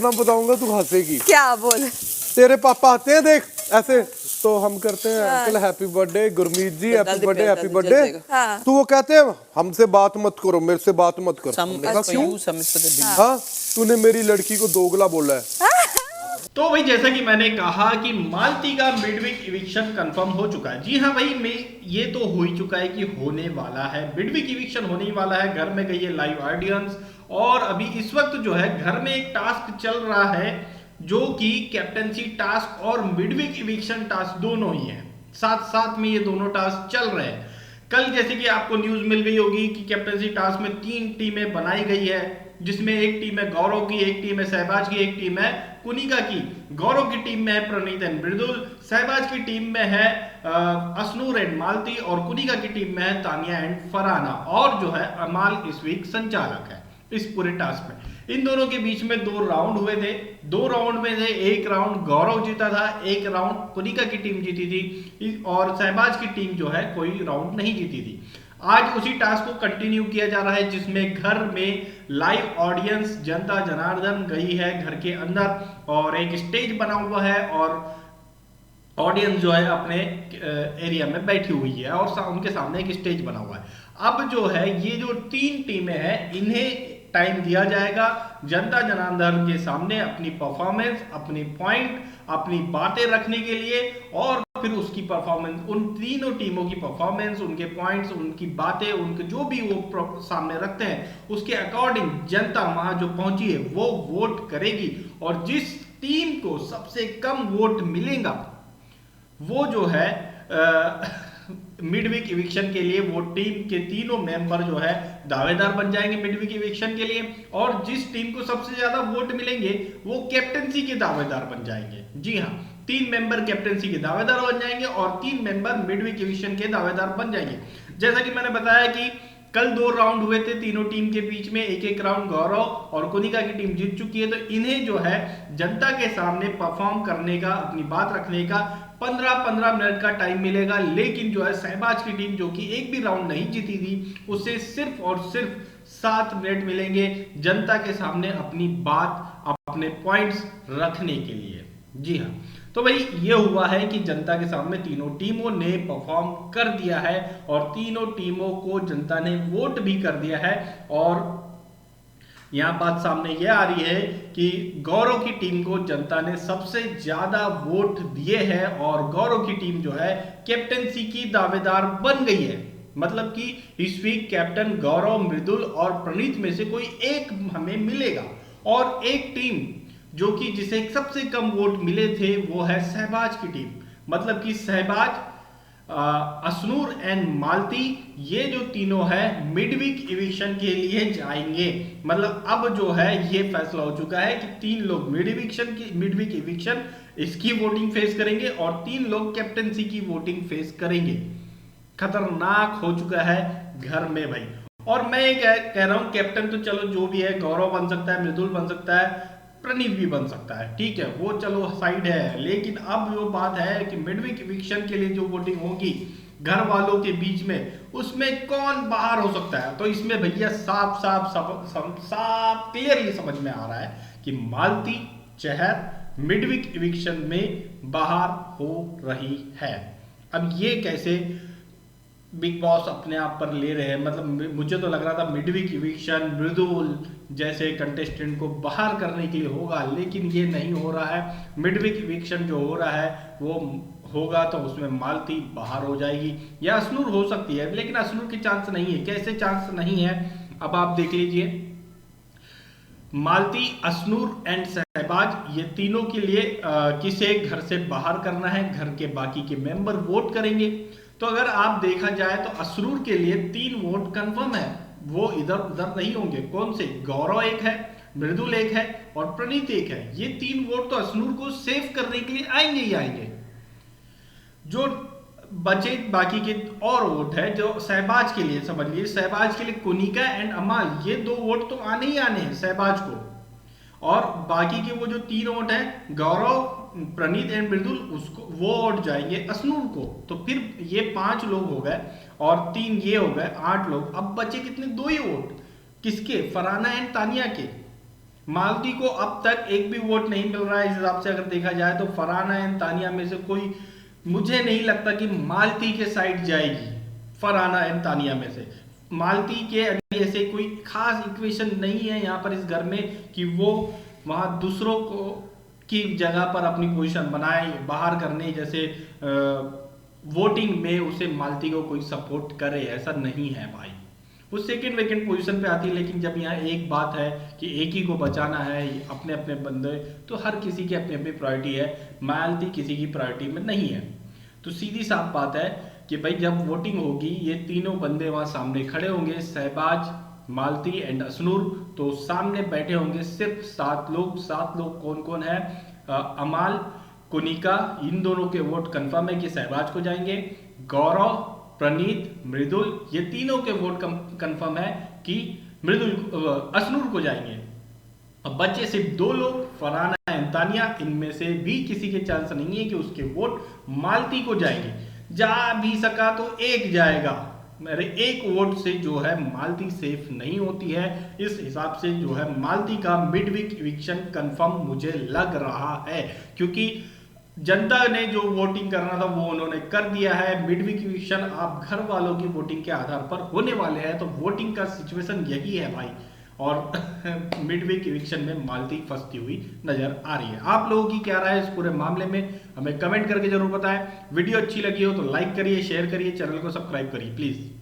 ना बताऊंगा तू हंसेगी। क्या बोल? तेरे पापा आते हैं देख ऐसे, तो हम करते हैं अंकल हैप्पी बर्थडे गुरमीत जी, हैप्पी बर्थडे हैप्पी बर्थडे। हाँ। तो वो कहते हैं हमसे बात मत करो, मेरे से बात मत करो। हमने कहा क्यों? हाँ, तूने मेरी लड़की को दोगला बोला है। तो भाई जैसा कि मैंने कहा कि मालती का मिडवीक इविक्शन कंफर्म हो चुका है। जी हाँ भाई, ये तो हो ही चुका है कि होने वाला है, मिडवीक इविक्शन होने ही वाला है। घर में गई है लाइव ऑडियंस और अभी इस वक्त जो है घर में एक टास्क चल रहा है जो कि कैप्टनसी टास्क और मिडवीक इविक्शन टास्क दोनों ही है, साथ साथ में ये दोनों टास्क चल रहे हैं। कल जैसे कि आपको न्यूज मिल गई होगी कि कैप्टनसी टास्क में 3 टीमें बनाई गई है, जिसमें एक टीम है गौरव की, एक टीम है सहबाज की, एक टीम है कुनिका की। गौरव की टीम में है प्रणीत एंड मृदुल, सहबाज की टीम में है असनूर एंड मालती और कुनिका की टीम में है तानिया एंड फरहाना। और जो है अमाल इस वीक संचालक है इस पूरे टास्क में। इन दोनों के बीच में 2 राउंड हुए थे। 2 राउंड में से एक राउंड गौरव जीता था, एक राउंड कुनिका की टीम जीती थी और सहबाज की टीम जो है कोई राउंड नहीं जीती थी। आज उसी टास्क को कंटिन्यू किया जा रहा है जिसमें घर में लाइव ऑडियंस जनता जनार्दन गई है घर के अंदर और एक स्टेज बना हुआ है और ऑडियंस जो है अपने एरिया में बैठी हुई है और उनके सामने एक स्टेज बना हुआ है। अब जो है ये जो 3 टीमें हैं इन्हें टाइम दिया जाएगा जनता जनार्दन के सामने अपनी परफॉर्मेंस, अपनी पॉइंट, अपनी बातें रखने के लिए और फिर उसकी परफॉर्मेंस, उन तीनों टीमों की परफॉर्मेंस, उनके पॉइंट्स, उनकी बातें, उनके जो भी वो सामने रखते हैं उसके अकॉर्डिंग जनता वहां जो पहुंची है वो वोट करेगी और जिस टीम को सबसे कम वोट मिलेगा वो जो है मिडवीक इविक्शन के लिए वो टीम के तीनों मेंबर जो है दावेदार बन जाएंगे मिडवीक इविक्शन के लिए। और जिस टीम को सबसे ज्यादा वोट मिलेंगे वो कैप्टनसी के दावेदार बन जाएंगे। जी हाँ, 3 मेंबर कैप्टनसी के दावेदार बन जाएंगे और 3 मेंबर मिडवीक इविक्शन के दावेदार बन जाएंगे। जैसा कि मैंने बताया कि कल 2 राउंड हुए थे तीनों टीम के बीच में, एक राउंड गौरव और कुनिका की टीम जीत चुकी है। तो इन्हें जो है जनता के सामने परफॉर्म करने का, अपनी बात रखने का 15-15 मिनट का टाइम मिलेगा। लेकिन जो है सहबाज की टीम जो कि एक भी राउंड नहीं जीती थी उसे सिर्फ और सिर्फ 7 मिनट मिलेंगे जनता के सामने अपनी बात, अपने पॉइंट्स रखने के लिए। जी हाँ, तो भाई ये हुआ है कि जनता के सामने तीनों टीमों ने परफॉर्म कर दिया है और तीनों टीमों को जनता ने वोट भी कर दिया है। और यहां बात सामने ये आ रही है कि गौरव की टीम को जनता ने सबसे ज्यादा वोट दिए हैं और गौरव की टीम जो है कैप्टनसी की दावेदार बन गई है। मतलब कि इस वीक कैप्टन गौरव, मृदुल और प्रणीत में से कोई एक हमें मिलेगा और एक टीम जो कि जिसे सबसे कम वोट मिले थे वो है सहबाज की टीम। मतलब कि सहबाज, असनूर एंड मालती, ये जो तीनों है मिडवीक इविक्शन के लिए जाएंगे। मतलब अब जो है ये फैसला हो चुका है कि 3 लोग मिडवीक इविक्शन इसकी वोटिंग फेस करेंगे और 3 लोग कैप्टनसी की वोटिंग फेस करेंगे। खतरनाक हो चुका है घर में भाई। और मैं ये कह रहा हूं कैप्टन तो चलो जो भी है, गौरव बन सकता है, मृदुल बन सकता है, प्रणीत भी बन सकता है, ठीक है, वो चलो साइड है। लेकिन अब वो बात है कि मिडवीक इविक्शन के लिए जो वोटिंग होगी घर वालों के बीच में, उसमें कौन बाहर हो सकता है। तो इसमें भैया साफ क्लियरली समझ में आ रहा है कि मालती चहर मिडवीक इविक्शन में बाहर हो रही है। अब ये कैसे बिग बॉस अपने आप पर ले रहे हैं, मतलब मुझे तो लग रहा था मिडवीक इविक्शन मृदुल जैसे कंटेस्टेंट को बाहर करने के लिए होगा, लेकिन ये नहीं हो रहा है। मिडवीक इविक्शन जो हो रहा है वो होगा तो उसमें मालती बाहर हो जाएगी या असनूर हो सकती है, लेकिन असनूर की चांस नहीं है। कैसे चांस नहीं है अब आप देख लीजिए। मालती, असनूर एंड सहबाज, ये तीनों के लिए किसे घर से बाहर करना है, घर के बाकी के मेंबर वोट करेंगे। तो अगर आप देखा जाए तो असनूर के लिए 3 वोट कंफर्म है, वो इधर उधर नहीं होंगे। कौन से? गौरव एक है, मृदुल एक है और प्रणीत एक है। ये 3 वोट तो असनूर को सेव करने के लिए आएंगे ही आएंगे। जो बचे बाकी के और वोट है जो सहबाज के लिए, समझ लीजिए सहबाज के लिए कुनिका एंड अमाल, ये 2 वोट तो आने ही आने हैं सहबाज को। और बाकी के वो जो 3 वोट हैं गौरव, प्रणीत एंड मृदुल, उसको वो वोट जाएंगे असनूर को। तो फिर ये 5 लोग हो गए और 3 ये हो गए, 8 लोग। अब बचे कितने? 2 ही वोट। किसके? फरहाना एंड तानिया के। मालती को अब तक एक भी वोट नहीं मिल रहा है। इस हिसाब से अगर देखा जाए तो फरहाना एंड तानिया में से कोई, मुझे नहीं लगता कि मालती के साइड जाएगी। फरहाना एंड तानिया में से मालती के ऐसे कोई खास इक्वेशन नहीं है यहाँ पर इस घर में कि वो वहां दूसरों को की जगह पर अपनी पोजीशन बनाए, बाहर करने जैसे वोटिंग में उसे मालती को कोई सपोर्ट करे, ऐसा नहीं है भाई। वो सेकंड वेकेंड पोजीशन पे आती है। लेकिन जब यहाँ एक बात है कि एक ही को बचाना है, अपने अपने बंदे, तो हर किसी की अपनी अपनी प्रायोरिटी है। मालती किसी की प्रायोरिटी में नहीं है। तो सीधी साफ बात है कि भाई जब वोटिंग होगी ये तीनों बंदे वहां सामने खड़े होंगे, शहबाज, मालती एंड असनूर। तो सामने बैठे होंगे सिर्फ 7 लोग। 7 लोग कौन कौन है? अमाल, कुनिका, इन दोनों के वोट कंफर्म है कि शहबाज को जाएंगे। गौरव, प्रणीत, मृदुल, ये तीनों के वोट कंफर्म है कि असनूर को जाएंगे। अब बचे सिर्फ 2 लोग, फरहाना एंड तानिया। इनमें से भी किसी के चांस नहीं है कि उसके वोट मालती को जाएंगे। जा भी सका तो एक जाएगा। मेरे एक वोट से जो है मालती सेफ नहीं होती है। इस हिसाब से जो है मालती का मिडवीक इविक्शन कंफर्म मुझे लग रहा है, क्योंकि जनता ने जो वोटिंग करना था वो उन्होंने कर दिया है। मिडवीक इविक्शन आप घर वालों की वोटिंग के आधार पर होने वाले हैं। तो वोटिंग का सिचुएशन यही है भाई। और मिडवीक इविक्शन में मालती फंसती हुई नजर आ रही है। आप लोगों की क्या राय है इस पूरे मामले में, हमें कमेंट करके जरूर बताएं। वीडियो अच्छी लगी हो तो लाइक करिए, शेयर करिए, चैनल को सब्सक्राइब करिए प्लीज।